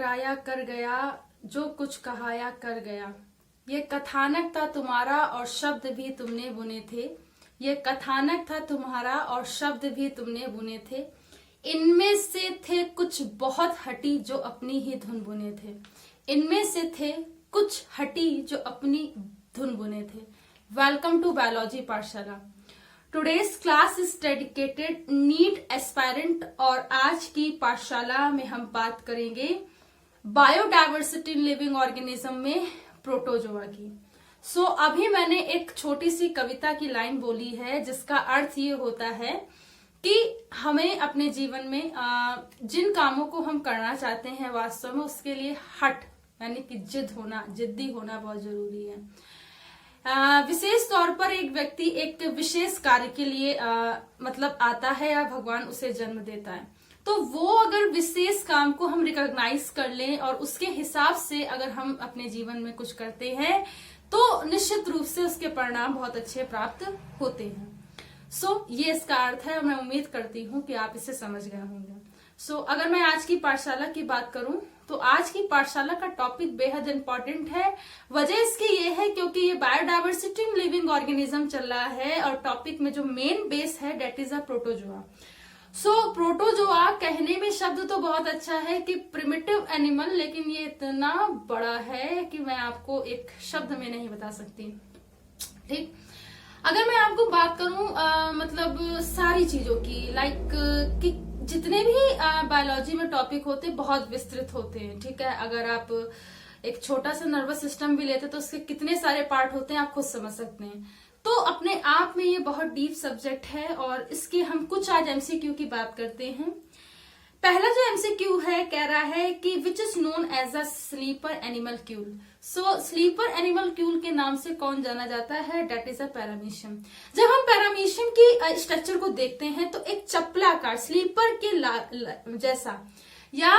कराया कर गया, जो कुछ कहाया कर गया। ये कथानक था तुम्हारा और शब्द भी तुमने बुने थे। ये कथानक था तुम्हारा और शब्द भी तुमने बुने थे। इनमें से थे कुछ बहुत हटी जो अपनी ही धुन बुने थे। इनमें से थे कुछ हटी जो अपनी धुन बुने थे। वेलकम टू बायोलॉजी पाठशाला। Today's class is dedicated NEET aspirant और आज की पाठशाला में हम बात करेंगे बायोडायवर्सिटी इन लिविंग ऑर्गेनिज्म में प्रोटोजोआ की। अभी मैंने एक छोटी सी कविता की लाइन बोली है जिसका अर्थ ये होता है कि हमें अपने जीवन में जिन कामों को हम करना चाहते हैं वास्तव में उसके लिए हट यानी कि जिद्दी होना बहुत जरूरी है। विशेष तौर पर एक व्यक्ति एक विशेष कार्य के लिए मतलब आता है या भगवान उसे जन्म देता है, तो वो अगर विशेष काम को हम रिकॉग्नाइज कर लें और उसके हिसाब से अगर हम अपने जीवन में कुछ करते हैं तो निश्चित रूप से उसके परिणाम बहुत अच्छे प्राप्त होते हैं। ये इसका अर्थ है। मैं उम्मीद करती हूँ कि आप इसे समझ गए होंगे। अगर मैं आज की पाठशाला की बात करूं तो आज की पाठशाला का टॉपिक बेहद इंपॉर्टेंट है। वजह इसकी ये है क्योंकि ये बायोडायवर्सिटी इन लिविंग ऑर्गेनिज्म चल रहा है और टॉपिक में जो मेन बेस है that is a protozoa. Protozoa कहने में शब्द तो बहुत अच्छा है कि प्रिमिटिव एनिमल, लेकिन ये इतना बड़ा है कि मैं आपको एक शब्द में नहीं बता सकती। ठीक, अगर मैं आपको बात करूं मतलब सारी चीजों की कि जितने भी बायोलॉजी में टॉपिक होते हैं बहुत विस्तृत होते हैं। ठीक है, अगर आप एक छोटा सा नर्वस सिस्टम भी लेते तो उसके कितने सारे पार्ट होते हैं आप खुद समझ सकते हैं। तो अपने आप में ये बहुत डीप सब्जेक्ट है और इसके हम कुछ आज एमसीक्यू की बात करते हैं। पहला जो एमसीक्यू है कह रहा है कि which is known as a slipper animalcule. Slipper animalcule के नाम से कौन जाना जाता है? That is a paramecium. जब हम पैरामीशियम की स्ट्रक्चर को देखते हैं तो एक चपलाकार स्लीपर के जैसा या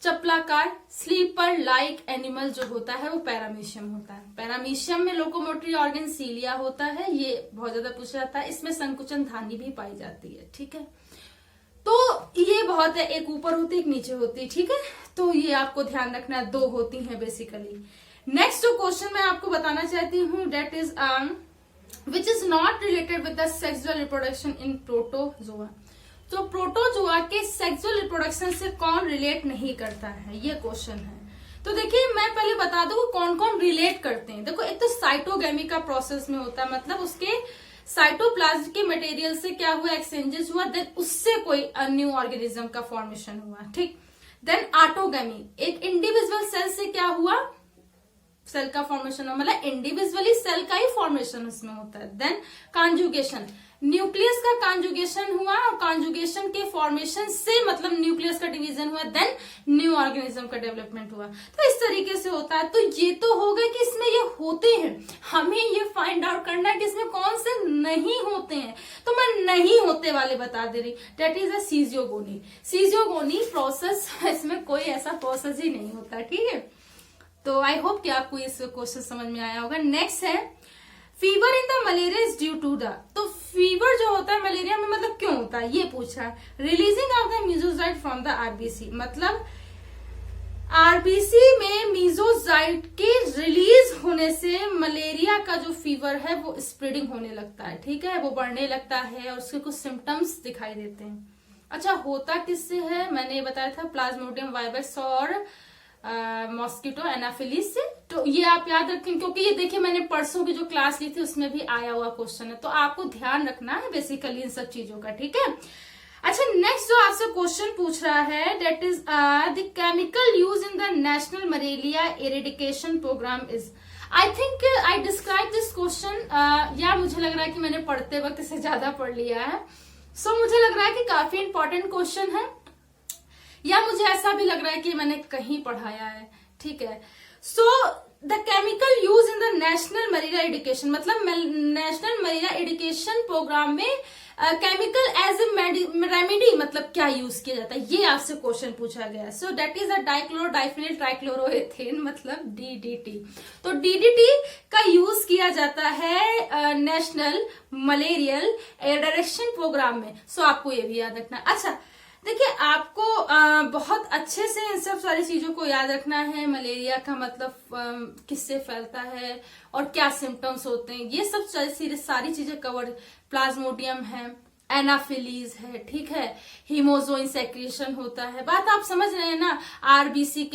चपलाकार स्लीपर लाइक एनिमल जो होता है वो पैरामीशियम होता है। पैरामीशियम में लोकोमोटरी ऑर्गन सीलिया होता है, ये बहुत ज्यादा पूछा जाता है। इसमें संकुचन धानी भी पाई जाती है। ठीक है, तो ये बहुत है, एक ऊपर होती एक नीचे होती। ठीक है, तो ये आपको ध्यान रखना, दो होती हैं बेसिकली। नेक्स्ट जो क्वेश्चन मैं आपको बताना चाहती हूँ that is which is not related with the sexual reproduction in protozoa. तो प्रोटोजोआ के सेक्सुअल रिप्रोडक्शन से कौन रिलेट नहीं करता है, ये क्वेश्चन है। तो देखिए मैं पहले बता दूं कौन कौन रिलेट करते हैं। देखो, एक तो साइटोगेमी का प्रोसेस में होता है, मतलब उसके साइटोप्लाज्म के मटेरियल से क्या हुआ, एक्सचेंजेस हुआ, देन उससे कोई न्यू ऑर्गेनिज्म का फॉर्मेशन हुआ। ठीक, देन ऑटोगेमी, एक इंडिविजुअल सेल से क्या हुआ, सेल का फॉर्मेशन हुआ, मतलब इंडिविजुअली सेल का ही फॉर्मेशन उसमें होता है। देन कॉन्जुगेशन, न्यूक्लियस का कॉन्जुगेशन हुआ और कॉन्जुगेशन के फॉर्मेशन से मतलब न्यूक्लियस का डिवीजन हुआ, देन न्यू ऑर्गेनिज्म का डेवलपमेंट हुआ। तो इस तरीके से होता है। तो ये तो हो गए कि इसमें ये होते हैं, हमें ये फाइंड आउट करना है कि इसमें कौन से नहीं होते हैं। तो मैं नहीं होते वाले बता दे रही, डेट इज अ सीजियोगोनी। सीजियोगोनी प्रोसेस, इसमें कोई ऐसा प्रोसेस ही नहीं होता। ठीक है, तो आई होप कि आपको इस क्वेश्चन समझ में आया होगा। नेक्स्ट है fever in the malaria is due to the. तो फीवर जो होता है मलेरिया में मतलब क्यों होता है ये पूछा। Releasing of the merozoite from the RBC, मतलब आरबीसी में मीजोजाइट के रिलीज होने से मलेरिया का जो फीवर है वो स्प्रेडिंग होने लगता है। ठीक है, वो बढ़ने लगता है और उसके कुछ सिम्टम्स दिखाई देते हैं। अच्छा, होता किससे है? मैंने बताया था प्लाज्मोडियम वाइरस और मॉस्किटो एनाफिलीज से। तो ये आप याद रखें क्योंकि ये देखिए मैंने परसों की जो क्लास ली थी उसमें भी आया हुआ क्वेश्चन है, तो आपको ध्यान रखना है बेसिकली इन सब चीजों का। ठीक है, अच्छा नेक्स्ट जो आपसे क्वेश्चन पूछ रहा है that is the chemical use in the national malaria eradication programme is. I think I describe this question, या मुझे लग रहा है कि मैंने पढ़ते वक्त इसे ज्यादा पढ़ लिया है। मुझे लग रहा है कि काफी इंपॉर्टेंट क्वेश्चन है, या मुझे ऐसा भी लग रहा है कि मैंने कहीं पढ़ाया है। ठीक है, the chemical use in the national malaria education, मतलब नेशनल मलेरिया एजुकेशन प्रोग्राम में केमिकल एज ए रेमेडी मतलब क्या यूज किया जाता है, ये आपसे क्वेश्चन पूछा गया है। दैट इज अ डाइक्लोरो डाइफिनिल ट्राइक्लोरोएथेन मतलब डीडीटी। तो डीडीटी का यूज किया जाता है नेशनल मलेरियल एरेडिकेशन प्रोग्राम में। आपको ये भी याद रखना। अच्छा, देखिए आपको बहुत अच्छे से इन सब सारी चीजों को याद रखना है। मलेरिया का मतलब किससे फैलता है और क्या सिम्टम्स होते हैं, ये सब सारी चीजें कवर। प्लाज्मोडियम है, एनाफिलीज है, ठीक है, हीमोजोइन सेक्रेशन होता है। बात आप समझ रहे हैं ना। आरबीसी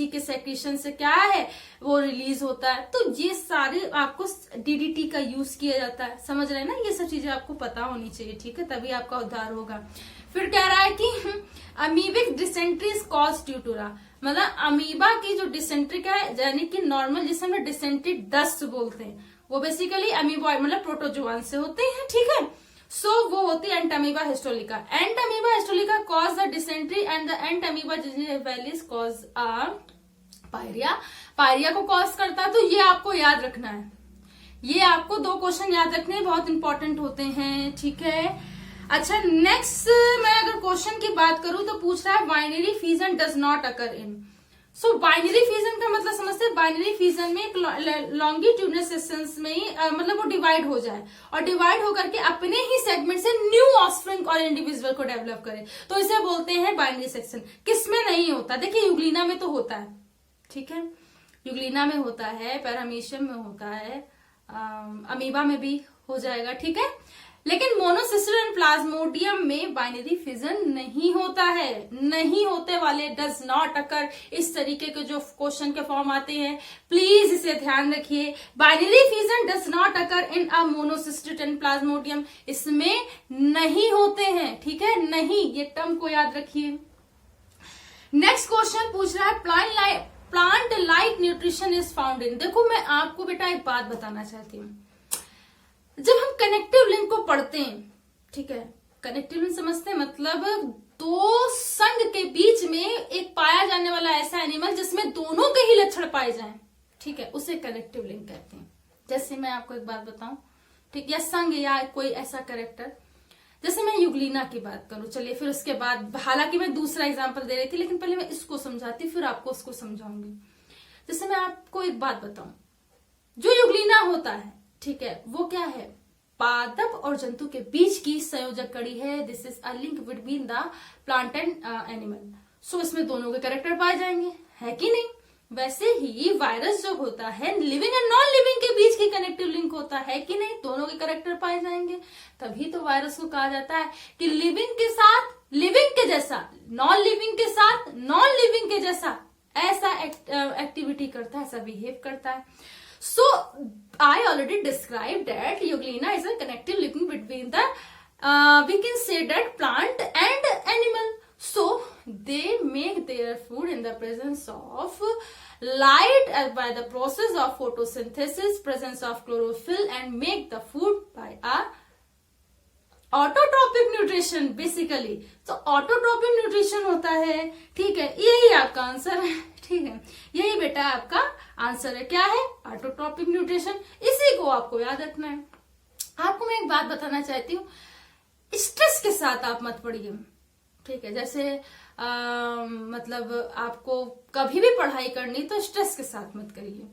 के सेक्रेशन से क्या है, वो रिलीज होता है। तो ये सारे आपको डीडीटी का यूज किया जाता है, समझ रहे हैं ना। ये सब चीजें आपको पता होनी चाहिए, ठीक है, तभी आपका उद्धार होगा। फिर कह रहा है कि amoebic dysentery is cause due to मतलब अमीबा की जो डिसेंट्री का है, यानी कि नॉर्मल जिसे हम डिसेंट्री डस्ट बोलते हैं, वो बेसिकली अमीबॉइड मतलब प्रोटोजोआन से होते हैं, ठीक है। सो वो होती है Entamoeba histolytica. Entamoeba histolytica cause the dysentery and the Entamoeba gingivalis cause pyorrhoea. Pyorrhoea को कॉज करता है, तो ये आपको याद रखना है। ये आपको 2 क्वेश्चन याद रखने बहुत इंपॉर्टेंट होते हैं, ठीक है। अच्छा, नेक्स्ट मैं अगर क्वेश्चन की बात करूं तो पूछ रहा है binary fission does not occur in. So binary fission का मतलब समझते हैं, बाइनरी फिजन में एक लॉन्गिट्यूडनल सेक्शंस में मतलब वो डिवाइड हो जाए और डिवाइड होकर के अपने ही सेगमेंट से न्यू ऑफस्प्रिंग और इंडिविजुअल को डेवलप करे, तो इसे बोलते हैं बाइनरी सेक्शन। किसमें नहीं होता, देखिए यूग्लिना में तो होता है, ठीक है, यूग्लिना में होता है, पैरामीशियम में होता है, अमीबा में भी हो जाएगा, ठीक है। लेकिन मोनोसिस्टर एंड प्लाज्मोडियम में बाइनरी फिजन नहीं होता है, नहीं होते वाले, डज नॉट अकर। इस तरीके के जो क्वेश्चन के फॉर्म आते हैं, प्लीज इसे ध्यान रखिए। Binary fission does not occur in a Monocystis and Plasmodium, इसमें नहीं होते हैं, ठीक है, नहीं, ये टर्म को याद रखिए। नेक्स्ट क्वेश्चन पूछ रहा है plant like nutrition is found in. देखो मैं आपको बेटा एक बात बताना चाहती हूँ, जब हम कनेक्टिव लिंक को पढ़ते हैं, ठीक है, कनेक्टिव लिंक समझते हैं, मतलब 2 संघ के बीच में एक पाया जाने वाला ऐसा एनिमल जिसमें दोनों के ही लक्षण पाए जाएं, ठीक है, उसे कनेक्टिव लिंक कहते हैं। जैसे मैं आपको एक बात बताऊं, ठीक, या संघ या कोई ऐसा कैरेक्टर, जैसे मैं यूग्लिना की बात करूं, चलिए, फिर उसके बाद, हालांकि मैं दूसरा एग्जाम्पल दे रही थी, लेकिन पहले मैं इसको समझाती फिर आपको उसको समझाऊंगी। जैसे मैं आपको एक बात बताऊं, जो यूग्लिना होता है, ठीक है, वो क्या है, पादप और जंतु के बीच की संयोजक कड़ी है। This is a link between the plant and animal. So इसमें दोनों के कैरेक्टर पाए जाएंगे, है कि नहीं। वैसे ही वायरस जो होता है, लिविंग एंड नॉन लिविंग के बीच की कनेक्टिव लिंक होता है कि नहीं, दोनों के कैरेक्टर पाए जाएंगे। तभी तो वायरस को कहा जाता है कि लिविंग के साथ लिविंग के जैसा, नॉन लिविंग के साथ नॉन लिविंग के जैसा ऐसा एक्टिविटी करता है, ऐसा बिहेव करता है। So I already described that Euglena is a connective link between the we can say that plant and animal. So they make their food in the presence of light by the process of photosynthesis, presence of chlorophyll, and make the food by a autotrophic nutrition basically. तो autotrophic nutrition होता है, ठीक है, यही आपका answer है, ठीक है, यही बेटा आपका आंसर है। क्या है, ऑटोट्रोपिक न्यूट्रिशन। इसी को आपको याद रखना है। आपको मैं एक बात बताना चाहती हूँ, स्ट्रेस के साथ आप मत पढ़िए, ठीक है। जैसे मतलब आपको कभी भी पढ़ाई करनी तो स्ट्रेस के साथ मत करिए,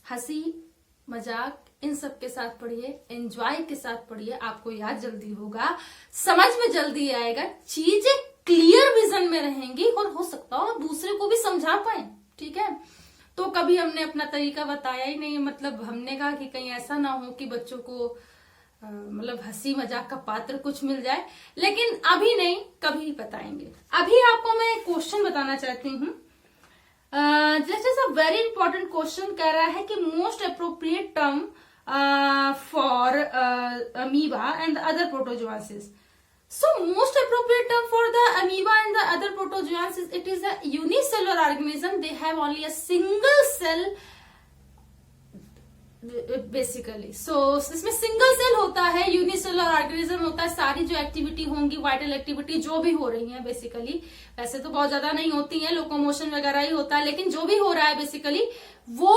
हंसी मजाक इन सब के साथ पढ़िए, एंजॉय के साथ पढ़िए, आपको याद जल्दी होगा, समझ में जल्दी आएगा, चीजें क्लियर विजन में रहेंगी और हो सकता हो दूसरे को भी समझा पाए, ठीक है। तो कभी हमने अपना तरीका बताया ही नहीं, मतलब हमने कहा कि कहीं ऐसा ना हो कि बच्चों को मतलब हंसी मजाक का पात्र कुछ मिल जाए, लेकिन अभी नहीं, कभी बताएंगे। अभी आपको मैं एक क्वेश्चन बताना चाहती हूँ। This is a very important question. कह रहा है कि most appropriate term for amoeba and other protozoans. So most appropriate term for the amoeba and the other protozoans is it is a unicellular organism. They have only a single cell basically. So इसमें single cell होता है, unicellular organism होता है। सारी जो activity होंगी, vital activity जो भी हो रही है बेसिकली, वैसे तो बहुत ज्यादा नहीं होती है, लोकोमोशन वगैरह ही होता है, लेकिन जो भी हो रहा है बेसिकली वो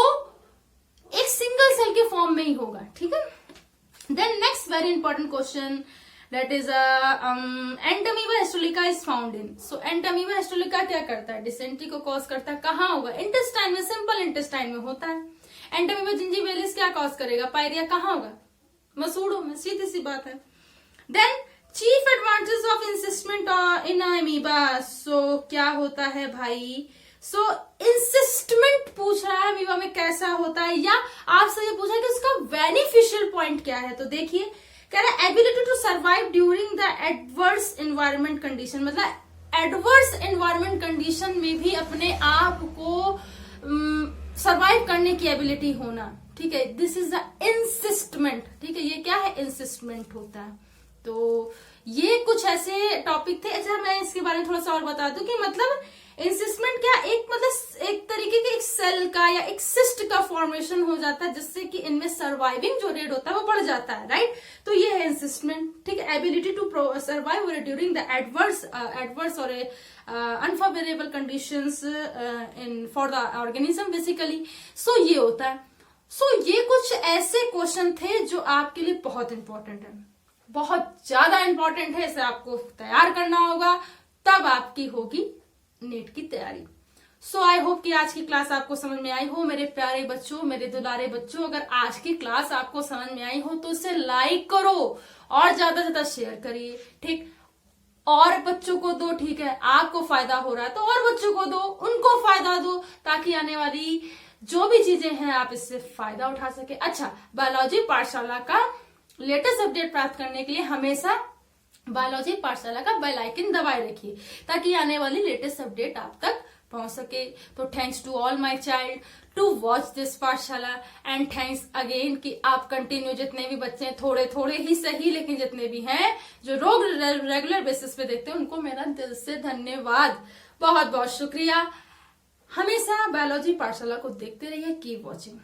एक सिंगल सेल के फॉर्म में ही होगा, ठीक है। Then next very important question, that is entamoeba histolytica is found in. So entamoeba histolytica क्या करता है, डिसेंट्री को कॉज करता है। कहाँ होगा, इंटेस्टाइन में, सिंपल इंटेस्टाइन में होता है। एंटामीबा जिंजिविलिस क्या कॉज करेगा, पायरिया कहाँ होगा, मसूड़ों में, सीधी सी बात है। Then chief advantage of encystment in amoeba. So क्या होता है भाई? सो इंसिस्टमेंट पूछ रहा है अमीबा में कैसा होता है, या आपसे ये पूछा है कि उसका बेनिफिशियल पॉइंट क्या है। तो देखिए कह रहा है ability to survive during the adverse environment condition, मतलब एडवर्स एनवायरमेंट कंडीशन में भी अपने आप को सर्वाइव करने की एबिलिटी होना। ठीक है, दिस इज द इंसिस्टमेंट। ठीक है, ये क्या है? इंसिस्टमेंट होता है। तो ये कुछ ऐसे टॉपिक थे। अच्छा, मैं इसके बारे में थोड़ा सा और बता दूं कि मतलब इंसिस्टमेंट क्या, एक मतलब एक तरीके के एक सेल का या एक सिस्ट का फॉर्मेशन हो जाता है, जिससे कि इनमें सर्वाइविंग जो रेट होता है वो बढ़ जाता है, राइट। तो ये है इंसिस्टमेंट। ठीक है, ability to survive during the adverse और unfavourable conditions in for the organism basically. So ये होता है। सो ये कुछ ऐसे क्वेश्चन थे जो आपके लिए बहुत इंपॉर्टेंट है, बहुत ज्यादा इंपॉर्टेंट है। इसे आपको तैयार करना होगा, तब आपकी होगी नेट की तैयारी। सो आई होप कि आज की क्लास आपको समझ में आई हो मेरे प्यारे बच्चों, मेरे दुलारे बच्चों। अगर आज की क्लास आपको समझ में आई हो तो इसे लाइक करो और ज्यादा से ज्यादा शेयर करिए। ठीक, और बच्चों को दो। ठीक है, आपको फायदा हो रहा है तो और बच्चों को दो, उनको फायदा दो, ताकि आने वाली जो भी चीजें हैं आप इससे फायदा उठा सके। अच्छा, बायोलॉजी पाठशाला का लेटेस्ट अपडेट प्राप्त करने के लिए हमेशा बायोलॉजी पाठशाला का बेल आइकन दबाए रखिए, ताकि आने वाली लेटेस्ट अपडेट आप तक पहुंच सके। तो thanks to all my child to watch this पाठशाला, एंड थैंक्स अगेन कि आप कंटिन्यू, जितने भी बच्चे हैं, थोड़े थोड़े ही सही लेकिन जितने भी हैं जो रोज रेगुलर बेसिस पे देखते हैं, उनको मेरा दिल से धन्यवाद, बहुत बहुत शुक्रिया। हमेशा बायोलॉजी पाठशाला को देखते रहिए। Keep watching.